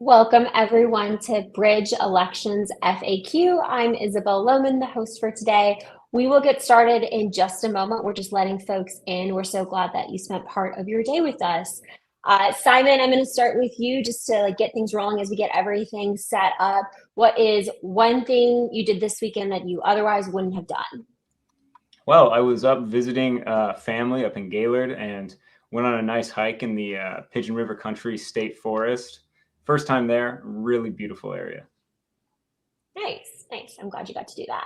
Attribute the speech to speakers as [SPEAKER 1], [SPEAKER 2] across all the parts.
[SPEAKER 1] Welcome everyone to Bridge Elections FAQ. I'm Isabel Lohman, the host for today. We will get started in just a moment. We're just letting folks in. We're so glad that you spent part of your day with us. Simon, I'm going to start with you just to get things rolling as we get everything set up. What is one thing you did this weekend that you otherwise wouldn't have done?
[SPEAKER 2] Well, I was up visiting family up in Gaylord and went on a nice hike in the Pigeon River Country State Forest. First time there, really beautiful area.
[SPEAKER 1] Nice, nice. I'm glad you got to do that.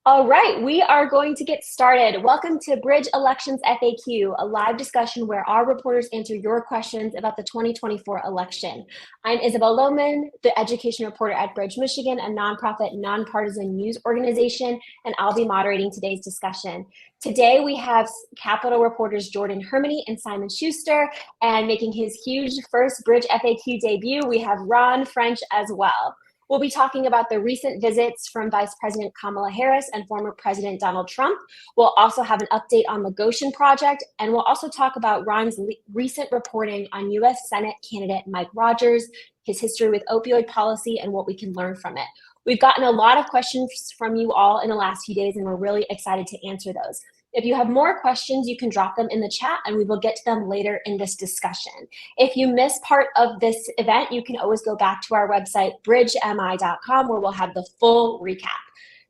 [SPEAKER 1] All right, we are going to get started. Welcome to Bridge Elections FAQ, a live discussion where our reporters answer your questions about the 2024 election. I'm Isabel Lohman, the education reporter at Bridge Michigan, a nonprofit, nonpartisan news organization, and I'll be moderating today's discussion. Today, we have Capitol reporters Jordyn Hermani and Simon Schuster, and making his huge first Bridge FAQ debut, we have Ron French as well. We'll be talking about the recent visits from Vice President Kamala Harris and former President Donald Trump. We'll also have an update on the Gotion project, and we'll also talk about Ron's recent reporting on U.S. Senate candidate Mike Rogers, his history with opioid policy, and what we can learn from it. We've gotten a lot of questions from you all in the last few days, and we're really excited to answer those. If you have more questions, you can drop them in the chat and we will get to them later in this discussion. If you miss part of this event, you can always go back to our website, bridgemi.com, where we'll have the full recap.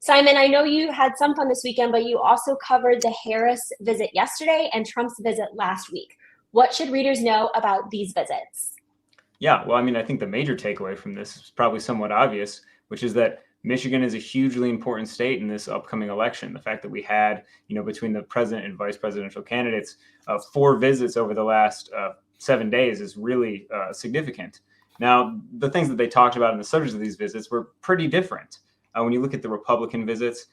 [SPEAKER 1] Simon, I know you had some fun this weekend, but you also covered the Harris visit yesterday and Trump's visit last week. What should readers know about these visits?
[SPEAKER 2] Yeah, well, I think the major takeaway from this is probably somewhat obvious, which is that Michigan is a hugely important state in this upcoming election. The fact that we had, between the president and vice presidential candidates, 4 visits over the last 7 days is really significant. Now, the things that they talked about in the subjects of these visits were pretty different. When you look at the Republican visits,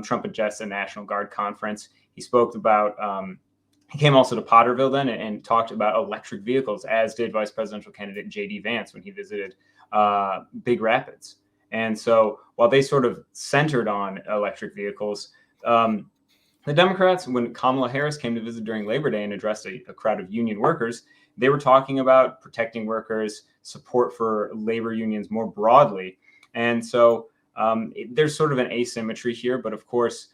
[SPEAKER 2] Trump addressed a National Guard conference. He spoke about, he came also to Potterville then and talked about electric vehicles, as did vice presidential candidate J.D. Vance when he visited Big Rapids. And so while they sort of centered on electric vehicles, the Democrats, when Kamala Harris came to visit during Labor Day and addressed a crowd of union workers, they were talking about protecting workers, support for labor unions more broadly. And so there's sort of an asymmetry here. But of course,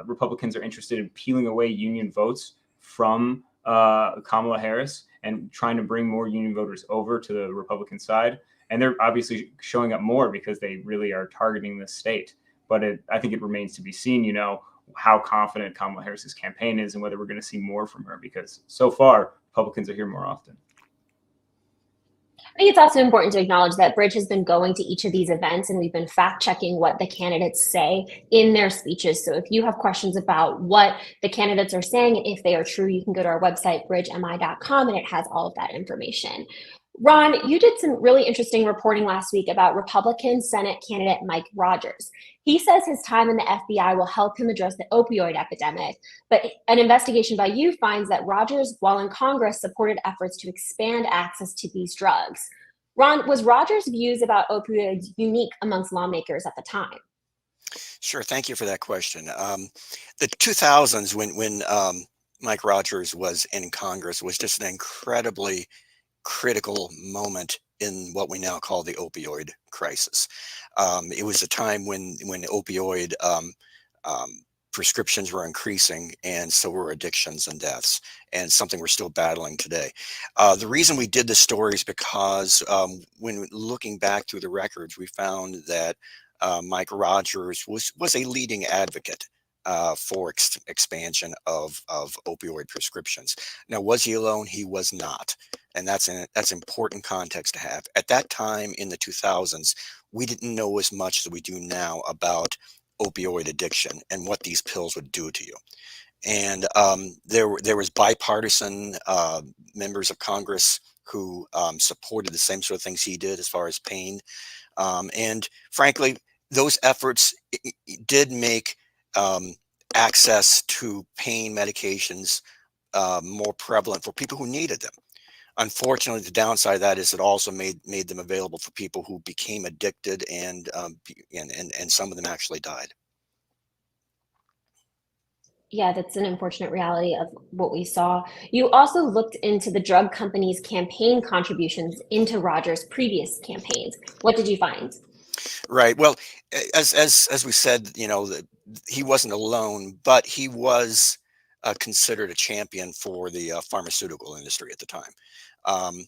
[SPEAKER 2] Republicans are interested in peeling away union votes from Kamala Harris and trying to bring more union voters over to the Republican side. And they're obviously showing up more because they really are targeting this state. But I think it remains to be seen, how confident Kamala Harris's campaign is and whether we're going to see more from her, because so far, Republicans are here more often.
[SPEAKER 1] I think it's also important to acknowledge that Bridge has been going to each of these events and we've been fact checking what the candidates say in their speeches. So if you have questions about what the candidates are saying and if they are true, you can go to our website, bridgemi.com, and it has all of that information. Ron, you did some really interesting reporting last week about Republican Senate candidate Mike Rogers. He says his time in the FBI will help him address the opioid epidemic, but an investigation by you finds that Rogers, while in Congress, supported efforts to expand access to these drugs. Ron, was Rogers' views about opioids unique amongst lawmakers at the time?
[SPEAKER 3] Sure, thank you for that question. The 2000s, when Mike Rogers was in Congress, was just an incredibly critical moment in what we now call the opioid crisis. It was a time when opioid prescriptions were increasing, and so were addictions and deaths, and something we're still battling today. The reason we did the story is because when looking back through the records, we found that Mike Rogers was a leading advocate for expansion of opioid prescriptions. Now, was he alone? He was not. And that's important context to have. At that time in the 2000s, we didn't know as much as we do now about opioid addiction and what these pills would do to you. And there was bipartisan members of Congress who supported the same sort of things he did as far as pain. And frankly, those efforts did make access to pain medications more prevalent for people who needed them. Unfortunately, the downside of that is it also made them available for people who became addicted, and some of them actually died.
[SPEAKER 1] Yeah, that's an unfortunate reality of what we saw. You also looked into the drug company's campaign contributions into Rogers' previous campaigns. What did you find?
[SPEAKER 3] Right. Well, as we said, he wasn't alone, but he was considered a champion for the pharmaceutical industry at the time. Um,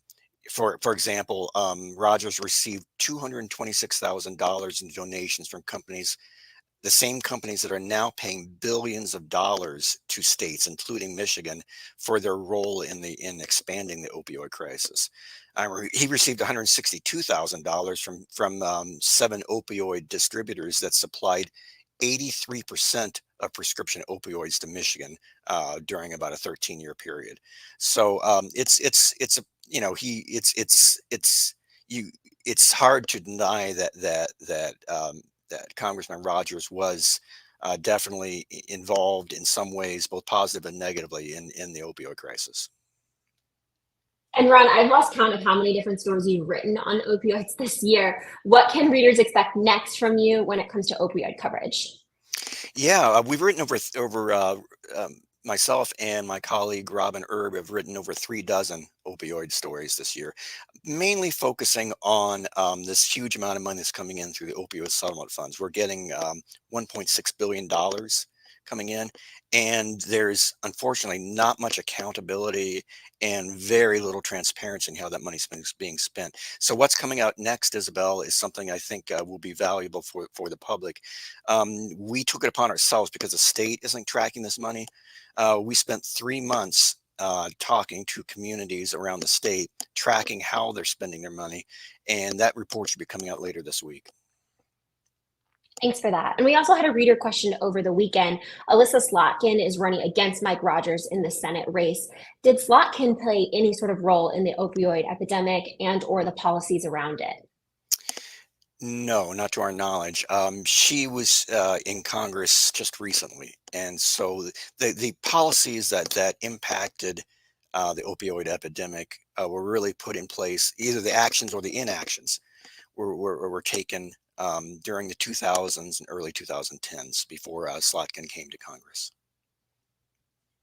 [SPEAKER 3] for example, Rogers received $226,000 in donations from companies, the same companies that are now paying billions of dollars to states, including Michigan, for their role in expanding the opioid crisis. He received $162,000 from 7 opioid distributors that supplied 83% of prescription opioids to Michigan during about a 13-year period. So it's a he it's you it's hard to deny that Congressman Rogers was definitely involved in some ways, both positive and negatively, in the opioid crisis.
[SPEAKER 1] And Ron, I've lost count of how many different stories you've written on opioids this year. What can readers expect next from you when it comes to opioid coverage?
[SPEAKER 3] Yeah, we've written over myself and my colleague Robin Erb have written over 3 dozen opioid stories this year, mainly focusing on this huge amount of money that's coming in through the opioid settlement funds. We're getting $1.6 billion coming in, and there's unfortunately not much accountability and very little transparency in how that money's being spent. So what's coming out next, Isabel, is something I think will be valuable for the public. We took it upon ourselves because the state isn't tracking this money. We spent 3 months talking to communities around the state, tracking how they're spending their money, and that report should be coming out later this week.
[SPEAKER 1] Thanks for that. And we also had a reader question over the weekend. Alyssa Slotkin is running against Mike Rogers in the Senate race. Did Slotkin play any sort of role in the opioid epidemic and or the policies around it?
[SPEAKER 3] No, not to our knowledge. She was in Congress just recently, and so the policies that impacted the opioid epidemic were really put in place. Either the actions or the inactions were taken during the 2000s and early 2010s before Slotkin came to Congress.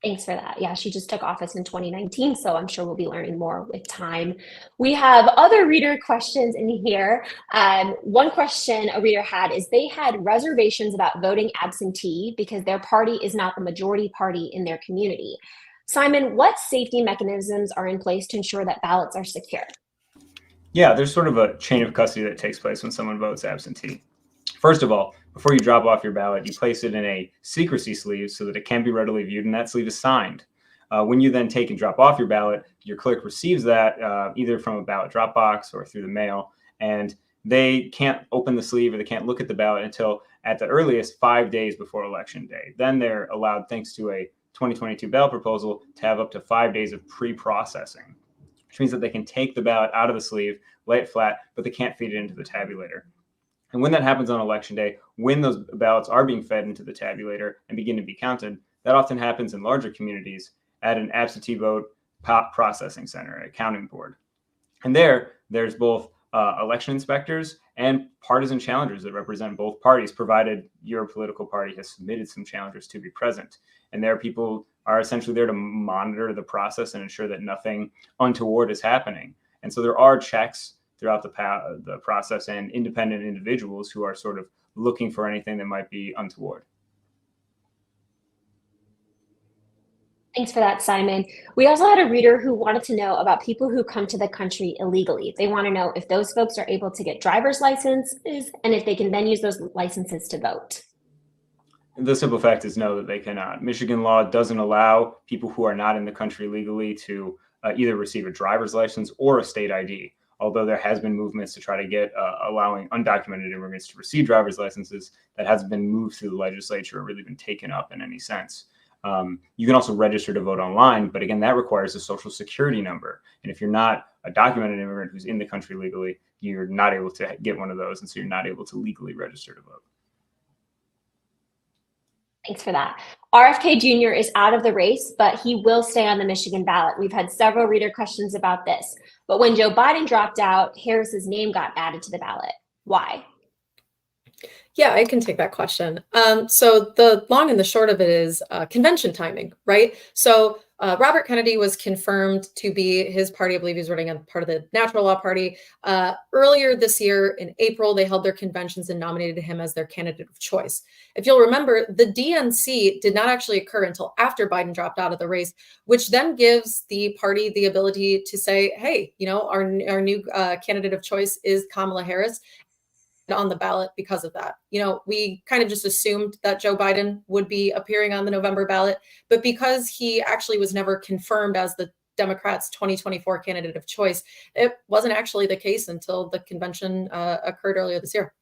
[SPEAKER 1] Thanks for that. Yeah, she just took office in 2019, so I'm sure we'll be learning more with time. We have other reader questions in here. One question a reader had is they had reservations about voting absentee because their party is not the majority party in their community. Simon, what safety mechanisms are in place to ensure that ballots are secure?
[SPEAKER 2] Yeah, there's sort of a chain of custody that takes place when someone votes absentee. First of all, before you drop off your ballot, you place it in a secrecy sleeve so that it can be readily viewed, and that sleeve is signed. When you then take and drop off your ballot, your clerk receives that either from a ballot drop box or through the mail, and they can't open the sleeve or they can't look at the ballot until at the earliest 5 days before Election Day. Then they're allowed, thanks to a 2022 ballot proposal, to have up to 5 days of pre-processing, which means that they can take the ballot out of the sleeve, lay it flat, but they can't feed it into the tabulator. And when that happens on Election Day, when those ballots are being fed into the tabulator and begin to be counted, that often happens in larger communities at an absentee vote processing center, a counting board. And there's both election inspectors and partisan challengers that represent both parties, provided your political party has submitted some challengers to be present. And there, people are essentially there to monitor the process and ensure that nothing untoward is happening. And so there are checks throughout the process and independent individuals who are sort of looking for anything that might be untoward.
[SPEAKER 1] Thanks for that, Simon. We also had a reader who wanted to know about people who come to the country illegally. They want to know if those folks are able to get driver's licenses and if they can then use those licenses to vote.
[SPEAKER 2] The simple fact is no, that they cannot. Michigan law doesn't allow people who are not in the country legally to either receive a driver's license or a state ID. Although there has been movements to try to get allowing undocumented immigrants to receive driver's licenses, that hasn't been moved through the legislature or really been taken up in any sense. You can also register to vote online, but again, that requires a social security number. And if you're not a documented immigrant who's in the country legally, you're not able to get one of those, and so you're not able to legally register to vote.
[SPEAKER 1] Thanks for that. RFK Jr. is out of the race, but he will stay on the Michigan ballot. We've had several reader questions about this. But when Joe Biden dropped out, Harris's name got added to the ballot. Why?
[SPEAKER 4] Yeah, I can take that question. So the long and the short of it is convention timing, right? So Robert Kennedy was confirmed to be his party. I believe he's running on part of the Natural Law Party. Earlier this year in April, they held their conventions and nominated him as their candidate of choice. If you'll remember, the DNC did not actually occur until after Biden dropped out of the race, which then gives the party the ability to say, hey, our new candidate of choice is Kamala Harris on the ballot because of that. We kind of just assumed that Joe Biden would be appearing on the November ballot, but because he actually was never confirmed as the Democrats' 2024 candidate of choice, it wasn't actually the case until the convention occurred earlier this year.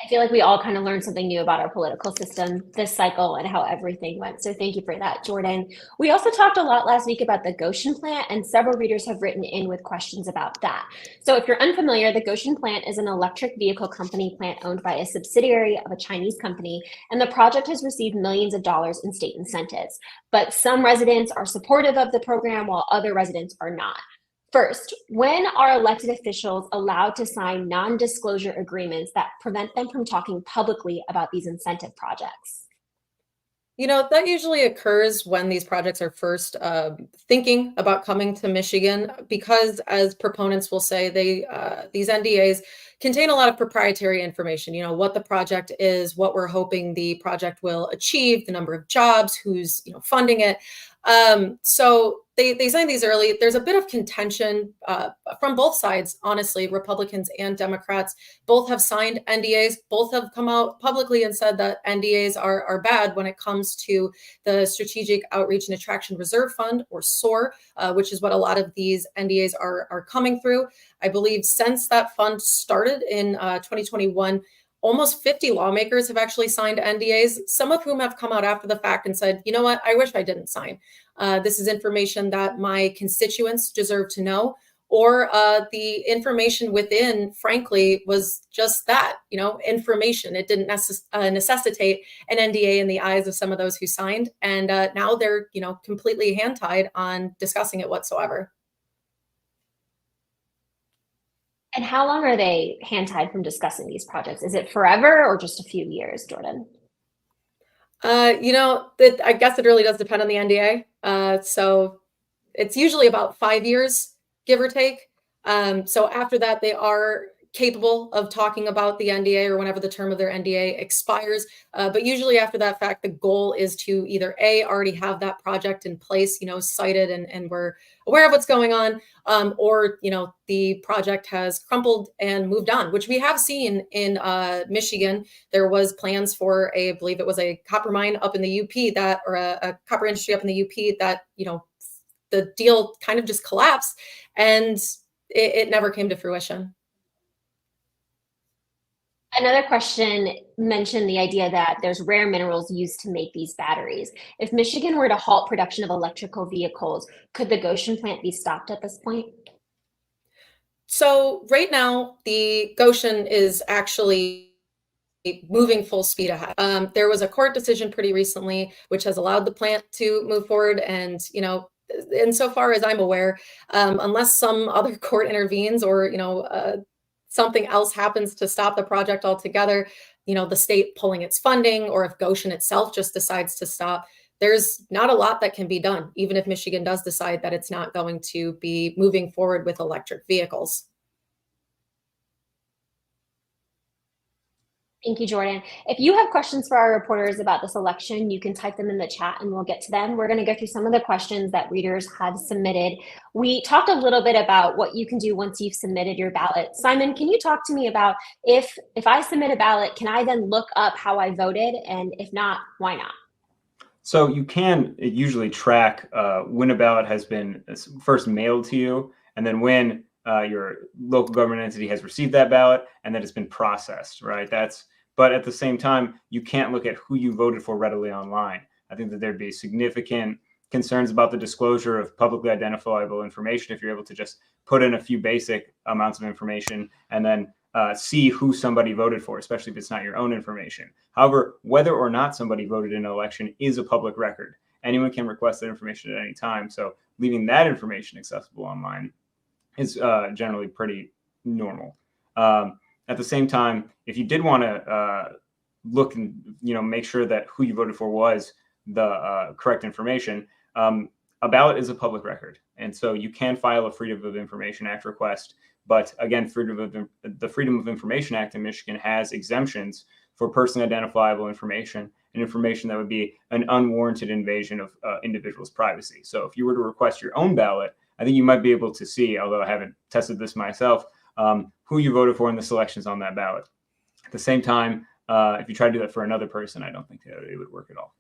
[SPEAKER 1] I feel like we all kind of learned something new about our political system this cycle and how everything went. So thank you for that, Jordyn. We also talked a lot last week about the Gotion plant, and several readers have written in with questions about that. So if you're unfamiliar, the Gotion plant is an electric vehicle company plant owned by a subsidiary of a Chinese company, and the project has received millions of dollars in state incentives. But some residents are supportive of the program while other residents are not. First, when are elected officials allowed to sign non-disclosure agreements that prevent them from talking publicly about these incentive projects?
[SPEAKER 4] That usually occurs when these projects are first thinking about coming to Michigan, because as proponents will say, these NDAs contain a lot of proprietary information, what the project is, what we're hoping the project will achieve, the number of jobs, who's funding it. So they sign these early. There's a bit of contention from both sides, honestly. Republicans and Democrats both have signed NDAs. Both have come out publicly and said that NDAs are bad when it comes to the Strategic Outreach and Attraction Reserve Fund, or SOAR, which is what a lot of these NDAs are coming through. I believe since that fund started in 2021, almost 50 lawmakers have actually signed NDAs, some of whom have come out after the fact and said, you know what, I wish I didn't sign. This is information that my constituents deserve to know, or the information within, frankly, was just that, information. It didn't necessitate an NDA in the eyes of some of those who signed. And now they're, completely hand-tied on discussing it whatsoever.
[SPEAKER 1] And how long are they hand-tied from discussing these projects? Is it forever or just a few years, Jordyn?
[SPEAKER 4] I guess it really does depend on the NDA. So it's usually about 5 years, give or take. So after that, they are capable of talking about the NDA or whenever the term of their NDA expires. But usually after that fact, the goal is to either already have that project in place, cited and we're aware of what's going on, or, the project has crumpled and moved on, which we have seen in Michigan. There was plans for I believe it was a copper mine up in the UP or a copper industry up in the UP that, the deal kind of just collapsed and it never came to fruition.
[SPEAKER 1] Another question mentioned the idea that there's rare minerals used to make these batteries. If Michigan were to halt production of electrical vehicles, could the Gotion plant be stopped at this point?
[SPEAKER 4] So right now, the Gotion is actually moving full speed ahead. There was a court decision pretty recently, which has allowed the plant to move forward. And, insofar as I'm aware, unless some other court intervenes or, something else happens to stop the project altogether, the state pulling its funding, or if Gotion itself just decides to stop, there's not a lot that can be done, even if Michigan does decide that it's not going to be moving forward with electric vehicles.
[SPEAKER 1] Thank you, Jordyn. If you have questions for our reporters about this election, you can type them in the chat and we'll get to them. We're going to go through some of the questions that readers have submitted. We talked a little bit about what you can do once you've submitted your ballot. Simon, can you talk to me about if I submit a ballot, can I then look up how I voted? And if not, why not?
[SPEAKER 2] So you can usually track when a ballot has been first mailed to you, and then when your local government entity has received that ballot, and then it's been processed, right? But at the same time, you can't look at who you voted for readily online. I think that there'd be significant concerns about the disclosure of publicly identifiable information if you're able to just put in a few basic amounts of information and then see who somebody voted for, especially if it's not your own information. However, whether or not somebody voted in an election is a public record. Anyone can request that information at any time. So leaving that information accessible online is generally pretty normal. At the same time, if you did want to look and make sure that who you voted for was the correct information, a ballot is a public record, and so you can file a Freedom of Information Act request. But again, the Freedom of Information Act in Michigan has exemptions for personally identifiable information and information that would be an unwarranted invasion of individuals' privacy. So if you were to request your own ballot, I think you might be able to see, although I haven't tested this myself, who you voted for in the selections on that ballot. At the same time, if you try to do that for another person, I don't think it would work at all.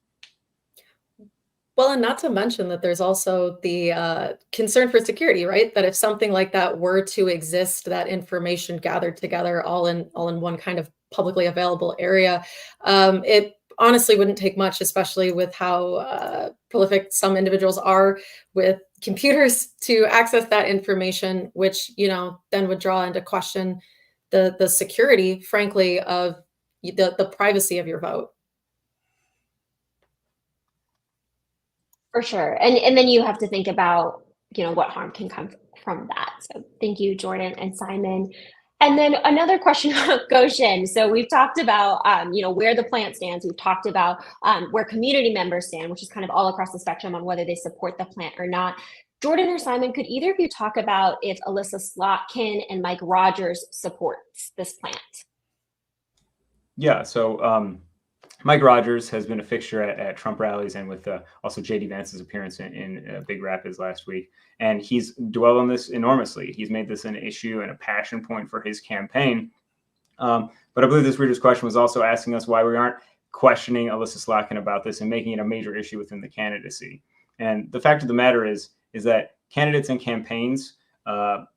[SPEAKER 4] Well, and not to mention that there's also the concern for security, right? That if something like that were to exist, that information gathered together all in one kind of publicly available area, it honestly wouldn't take much, especially with how prolific some individuals are with computers to access that information, which then would draw into question the security, frankly, of the privacy of your vote.
[SPEAKER 1] For sure. And then you have to think about, what harm can come from that. So thank you, Jordyn and Simon. And then another question about Gotion. So we've talked about, where the plant stands. We've talked about where community members stand, which is kind of all across the spectrum on whether they support the plant or not. Jordyn or Simon, could either of you talk about if Alyssa Slotkin and Mike Rogers supports this plant?
[SPEAKER 2] Yeah, so Mike Rogers has been a fixture at Trump rallies and with also J.D. Vance's appearance in Big Rapids last week. And he's dwelled on this enormously. He's made this an issue and a passion point for his campaign. But I believe this reader's question was also asking us why we aren't questioning Alyssa Slotkin about this and making it a major issue within the candidacy. And the fact of the matter is that candidates and campaigns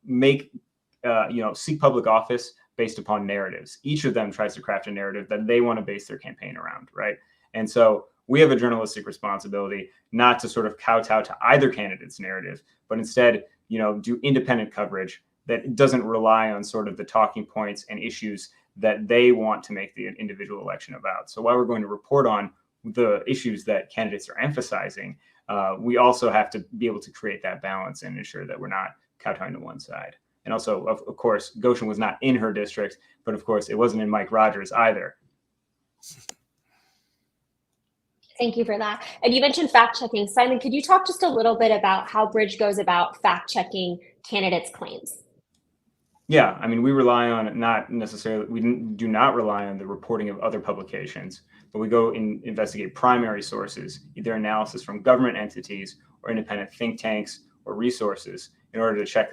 [SPEAKER 2] seek public office based upon narratives. Each of them tries to craft a narrative that they want to base their campaign around, right? And so we have a journalistic responsibility not to sort of kowtow to either candidate's narrative, but instead, do independent coverage that doesn't rely on sort of the talking points and issues that they want to make the individual election about. So while we're going to report on the issues that candidates are emphasizing, we also have to be able to create that balance and ensure that we're not kowtowing to one side. And also, of course, Gotion was not in her district, but of course, it wasn't in Mike Rogers either.
[SPEAKER 1] Thank you for that. And you mentioned fact checking. Simon, could you talk just a little bit about how Bridge goes about fact checking candidates' claims?
[SPEAKER 2] Yeah, I mean, we rely on we do not rely on the reporting of other publications, but we go and investigate primary sources, either analysis from government entities or independent think tanks or resources in order to check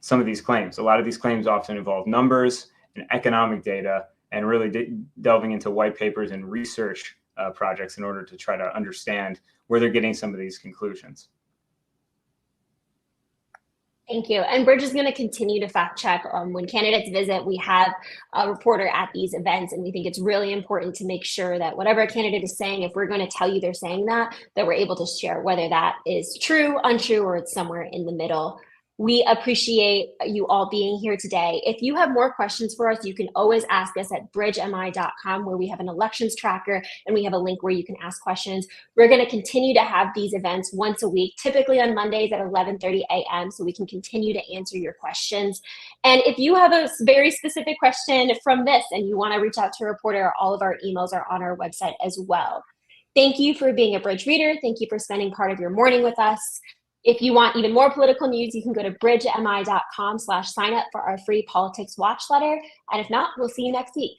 [SPEAKER 2] some of these claims. A lot of these claims often involve numbers and economic data and really delving into white papers and research projects in order to try to understand where they're getting some of these conclusions.
[SPEAKER 1] Thank you. And we're just going to continue to fact check. When candidates visit, we have a reporter at these events, and we think it's really important to make sure that whatever a candidate is saying, if we're going to tell you they're saying that we're able to share whether that is true, untrue, or it's somewhere in the middle. We appreciate you all being here today. If you have more questions for us, you can always ask us at bridgemi.com, where we have an elections tracker and we have a link where you can ask questions. We're going to continue to have these events once a week, typically on Mondays at 11:30 a.m., so we can continue to answer your questions. And if you have a very specific question from this and you want to reach out to a reporter, all of our emails are on our website as well. Thank you for being a Bridge reader. Thank you for spending part of your morning with us. If you want even more political news, you can go to bridgemi.com/sign up for our free Politics Watch letter. And if not, we'll see you next week.